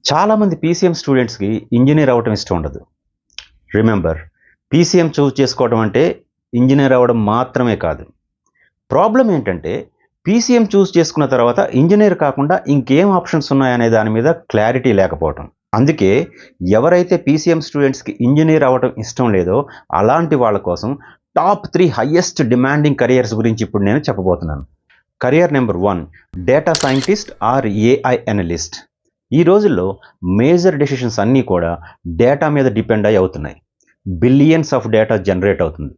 చాలామంది పీసీఎం స్టూడెంట్స్కి ఇంజనీర్ అవ్వటం ఇష్టం ఉండదు. రిమెంబర్, పీసీఎం చూస్ చేసుకోవడం అంటే ఇంజనీర్ అవ్వడం మాత్రమే కాదు. ప్రాబ్లం ఏంటంటే పీసీఎం చూస్ చేసుకున్న తర్వాత ఇంజనీర్ కాకుండా ఇంకేం ఆప్షన్స్ ఉన్నాయనే దాని మీద క్లారిటీ లేకపోవటం. అందుకే ఎవరైతే పీసీఎం స్టూడెంట్స్కి ఇంజనీర్ అవ్వడం ఇష్టం లేదో అలాంటి వాళ్ళ కోసం టాప్ 3 హైయెస్ట్ డిమాండింగ్ కెరియర్స్ గురించి ఇప్పుడు నేను చెప్పబోతున్నాను. Career number 1, data scientist or AI analyst. ఈ రోజుల్లో మేజర్ డెసిషన్స్ అన్నీ కూడా డేటా మీద డిపెండ్ అయి అవుతున్నాయి. బిలియన్స్ ఆఫ్ డేటా జనరేట్ అవుతుంది.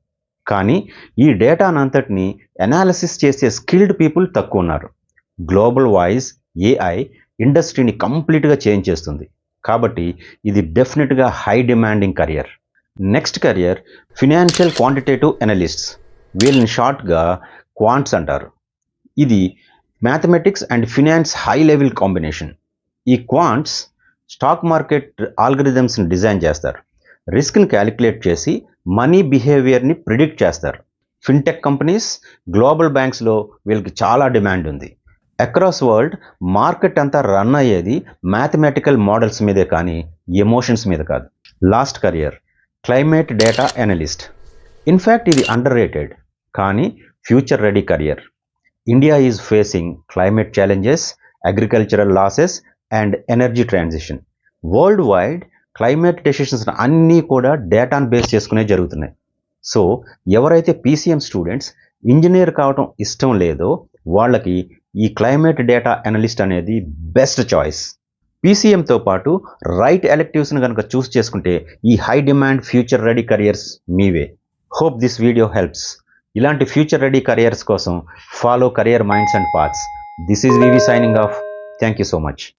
కానీ ఈ డేటానంతటిని అనాలిసిస్ చేసే స్కిల్డ్ పీపుల్ తక్కువ ఉన్నారు. గ్లోబల్ వైజ్ ఏఐ ఇండస్ట్రీని కంప్లీట్గా చేంజ్ చేస్తుంది. కాబట్టి ఇది డెఫినెట్గా high demanding career. Next career financial quantitative analysts. వీళ్ళని షార్ట్గా క్వాంట్స్ అంటారు. ఇది mathematics and finance high level combination. ఈ క్వాంట్స్ స్టాక్ మార్కెట్ ఆల్గరిథమ్స్ని డిజైన్ చేస్తారు. రిస్క్ని క్యాలిక్యులేట్ చేసి మనీ బిహేవియర్ని ప్రిడిక్ట్ చేస్తారు. ఫిన్టెక్ కంపెనీస్, గ్లోబల్ బ్యాంక్స్లో వీళ్ళకి చాలా డిమాండ్ ఉంది. అక్రాస్ వరల్డ్ మార్కెట్ అంతా రన్ అయ్యేది మ్యాథమెటికల్ మోడల్స్ మీదే కానీ ఎమోషన్స్ మీద కాదు. Last career climate data analyst. In fact ఇది అండర్ రేటెడ్ కానీ future ready career. India is facing climate challenges, agricultural losses and energy transition. World wide climate decisions అన్నీ కూడా డేటాను బేస్ చేసుకునే జరుగుతున్నాయి. సో ఎవరైతే పీసీఎం స్టూడెంట్స్ ఇంజనీర్ కావడం ఇష్టం లేదో వాళ్ళకి ఈ క్లైమేట్ డేటా అనలిస్ట్ అనేది బెస్ట్ చాయిస్. పీసీఎంతో పాటు రైట్ ఎలెక్టివ్స్ని కనుక చూస్ చేసుకుంటే ఈ high demand future ready careers మీవే. Hope this video helps. ఇలాంటి ఫ్యూచర్ రెడీ కెరియర్స్ కోసం follow career minds and paths. This is Vivi signing off. Thank you so much.